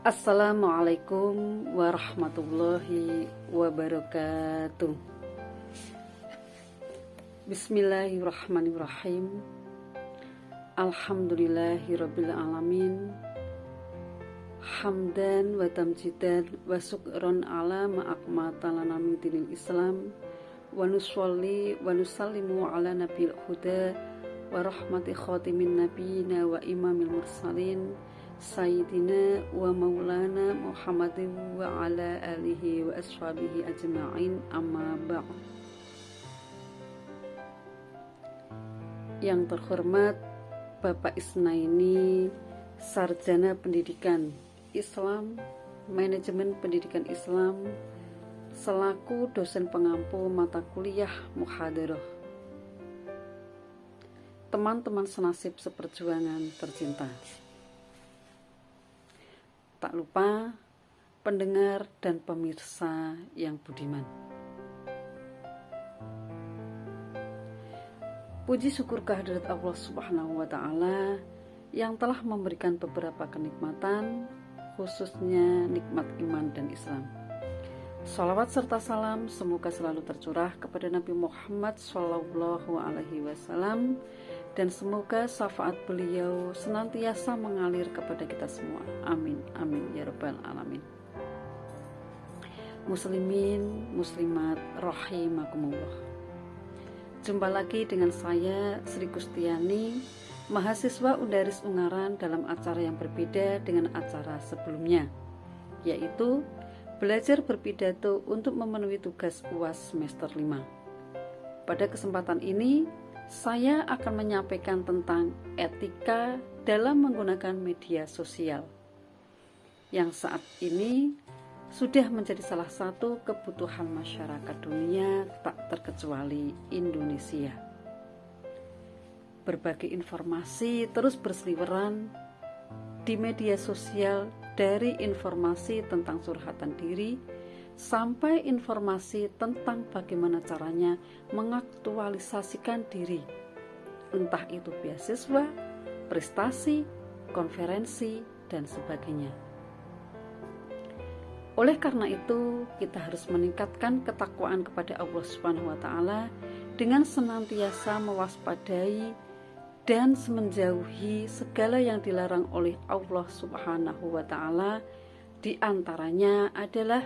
Assalamualaikum warahmatullahi wabarakatuh. Bismillahirrahmanirrahim. Alhamdulillahirabbil alamin. Hamdan wa tamjidan wa syukran ala ma aqmata lana min dinil Islam wa nusolli wa nusallimu ala nabiyil huda wa rahmati khatimin nabiyina wa imamil mursalin Sayyidina wa maulana Muhammadin wa ala alihi wa ashabihi ajma'in, amma ba'd. Yang terhormat Bapak Isnaini, Sarjana Pendidikan Islam, Manajemen Pendidikan Islam, selaku dosen pengampu mata kuliah muhadarah. Teman-teman senasib seperjuangan tercinta. Tak lupa pendengar dan pemirsa yang budiman. Puji syukur kehadirat Allah Subhanahu wa Ta'ala yang telah memberikan beberapa kenikmatan, khususnya nikmat iman dan Islam. Shalawat serta salam semoga selalu tercurah kepada Nabi Muhammad SAW, dan semoga syafaat beliau senantiasa mengalir kepada kita semua. Amin, amin, ya rabbal alamin. Muslimin, muslimat, rahimakumullah. Jumpa lagi dengan saya, Sri Kustiani, mahasiswa Undaris Ungaran, dalam acara yang berbeda dengan acara sebelumnya, yaitu belajar berpidato untuk memenuhi tugas UAS semester 5. Pada kesempatan ini, saya akan menyampaikan tentang etika dalam menggunakan media sosial, yang saat ini sudah menjadi salah satu kebutuhan masyarakat dunia, tak terkecuali Indonesia. Berbagai informasi terus berseliweran di media sosial, dari informasi tentang curhatan diri sampai informasi tentang bagaimana caranya mengaktualisasikan diri, entah itu beasiswa, prestasi, konferensi, dan sebagainya. Oleh karena itu, kita harus meningkatkan ketakwaan kepada Allah Subhanahu wa Ta'ala dengan senantiasa mewaspadai dan menjauhi segala yang dilarang oleh Allah Subhanahu wa Ta'ala. Di antaranya adalah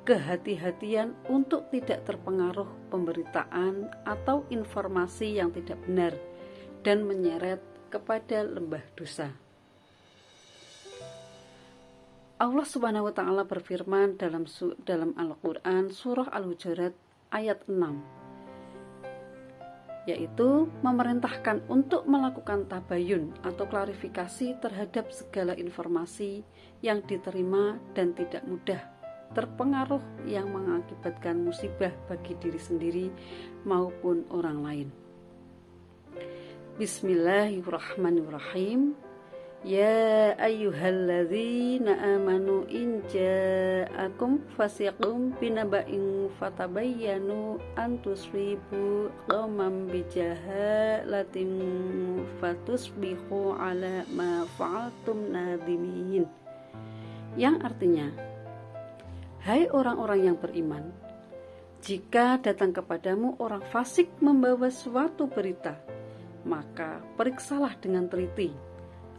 kehati-hatian untuk tidak terpengaruh pemberitaan atau informasi yang tidak benar dan menyeret kepada lembah dosa. Allah Subhanahu wa Ta'ala berfirman dalam Al-Quran surah Al-Hujurat ayat 6, yaitu memerintahkan untuk melakukan tabayun atau klarifikasi terhadap segala informasi yang diterima dan tidak mudah terpengaruh yang mengakibatkan musibah bagi diri sendiri maupun orang lain. Bismillahirrahmanirrahim. Ya ayyuhalladzina amanu in ja'akum fasiqun binaba'in fatabayyanu an tusribu qauman bijahalatin fatusbihu ala ma fa'altum nadimin. Yang artinya, hai orang-orang yang beriman, jika datang kepadamu orang fasik membawa suatu berita, maka periksalah dengan teliti,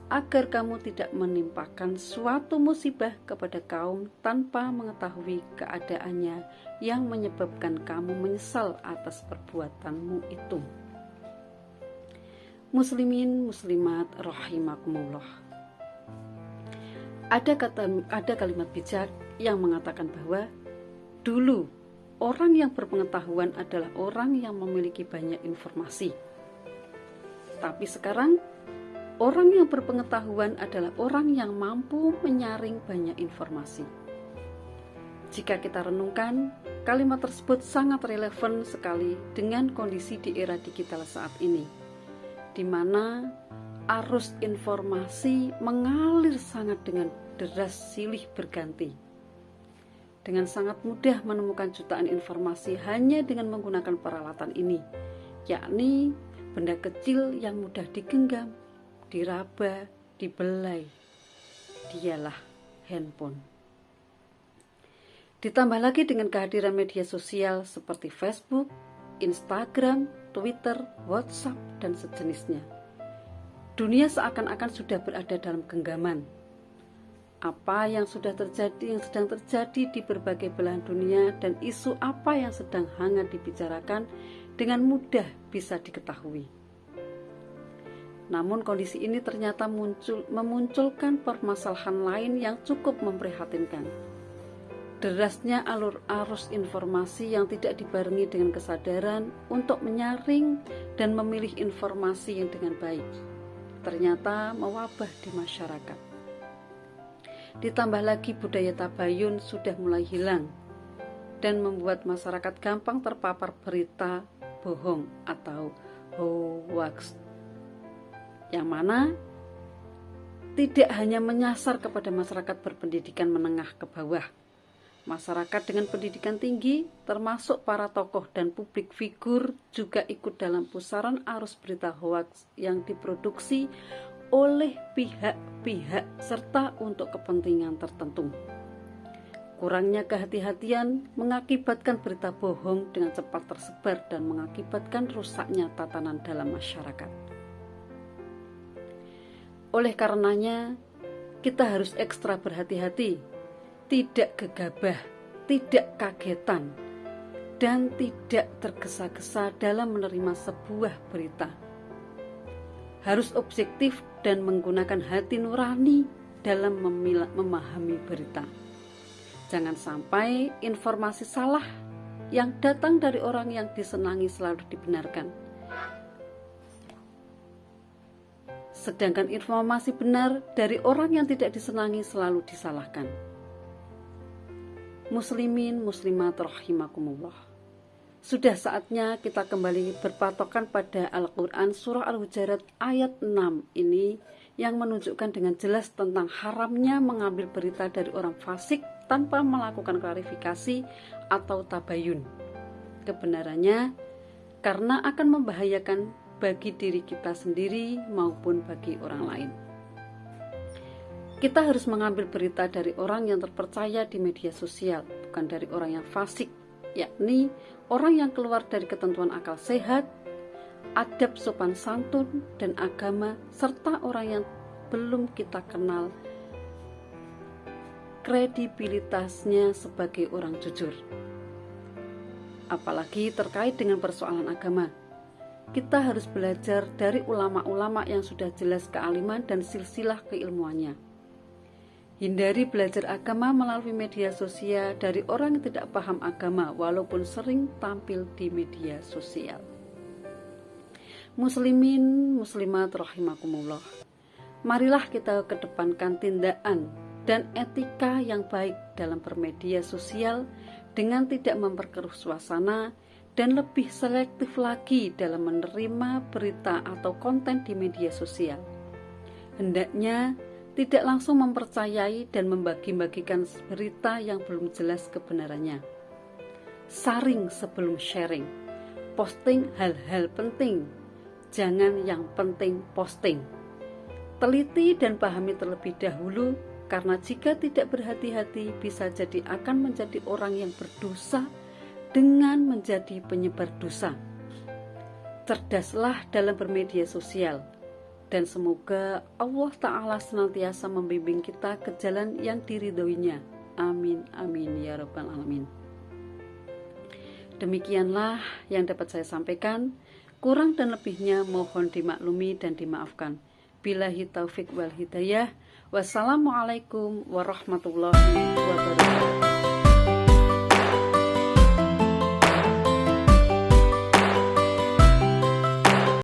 agar kamu tidak menimpakan suatu musibah kepada kaum tanpa mengetahui keadaannya yang menyebabkan kamu menyesal atas perbuatanmu itu. Muslimin, muslimat, rahimakumullah. Ada kalimat bijak yang mengatakan bahwa dulu orang yang berpengetahuan adalah orang yang memiliki banyak informasi. Tapi sekarang orang yang berpengetahuan adalah orang yang mampu menyaring banyak informasi. Jika kita renungkan, kalimat tersebut sangat relevan sekali dengan kondisi di era digital saat ini, di mana arus informasi mengalir sangat dengan deras silih berganti. Dengan sangat mudah menemukan jutaan informasi hanya dengan menggunakan peralatan ini, yakni benda kecil yang mudah digenggam, diraba, dibelai. Dialah handphone. Ditambah lagi dengan kehadiran media sosial seperti Facebook, Instagram, Twitter, WhatsApp, dan sejenisnya. Dunia seakan-akan sudah berada dalam genggaman. Apa yang sedang terjadi di berbagai belahan dunia dan isu apa yang sedang hangat dibicarakan dengan mudah bisa diketahui. Namun kondisi ini ternyata memunculkan permasalahan lain yang cukup memprihatinkan. Derasnya alur arus informasi yang tidak dibarengi dengan kesadaran untuk menyaring dan memilih informasi yang dengan baik, ternyata mewabah di masyarakat. Ditambah lagi budaya tabayun sudah mulai hilang dan membuat masyarakat gampang terpapar berita bohong atau hoax, yang mana tidak hanya menyasar kepada masyarakat berpendidikan menengah ke bawah. Masyarakat dengan pendidikan tinggi, termasuk para tokoh dan publik figur, juga ikut dalam pusaran arus berita hoaks yang diproduksi oleh pihak-pihak serta untuk kepentingan tertentu. Kurangnya kehati-hatian mengakibatkan berita bohong dengan cepat tersebar dan mengakibatkan rusaknya tatanan dalam masyarakat. Oleh karenanya, kita harus ekstra berhati-hati, tidak gegabah, tidak kagetan, dan tidak tergesa-gesa dalam menerima sebuah berita. Harus objektif dan menggunakan hati nurani dalam memahami berita. Jangan sampai informasi salah yang datang dari orang yang disenangi selalu dibenarkan, sedangkan informasi benar dari orang yang tidak disenangi selalu disalahkan. Muslimin muslimat rahimakumullah, sudah saatnya kita kembali berpatokan pada Al-Quran surah Al-Hujurat ayat 6 ini yang menunjukkan dengan jelas tentang haramnya mengambil berita dari orang fasik tanpa melakukan klarifikasi atau tabayun kebenarannya, karena akan membahayakan bagi diri kita sendiri maupun bagi orang lain. Kita harus mengambil berita dari orang yang terpercaya di media sosial, bukan dari orang yang fasik, yakni orang yang keluar dari ketentuan akal sehat, adab sopan santun, dan agama, serta orang yang belum kita kenal kredibilitasnya sebagai orang jujur. Apalagi terkait dengan persoalan agama, kita harus belajar dari ulama-ulama yang sudah jelas kealiman dan silsilah keilmuannya. Hindari belajar agama melalui media sosial dari orang yang tidak paham agama walaupun sering tampil di media sosial. Muslimin muslimat rahimakumullah, marilah kita kedepankan tindakan dan etika yang baik dalam bermedia sosial dengan tidak memperkeruh suasana dan lebih selektif lagi dalam menerima berita atau konten di media sosial. Hendaknya tidak langsung mempercayai dan membagi-bagikan berita yang belum jelas kebenarannya. Saring sebelum sharing. Posting hal-hal penting, jangan yang penting posting. Teliti dan pahami terlebih dahulu, karena jika tidak berhati-hati bisa jadi akan menjadi orang yang berdosa dengan menjadi penyebar dosa. Cerdaslah dalam bermedia sosial. Dan semoga Allah Ta'ala senantiasa membimbing kita ke jalan yang diridhoinya. Amin, amin, ya rabbal alamin. Demikianlah yang dapat saya sampaikan. Kurang dan lebihnya mohon dimaklumi dan dimaafkan. Billahi taufik wal hidayah. Wassalamualaikum warahmatullahi wabarakatuh.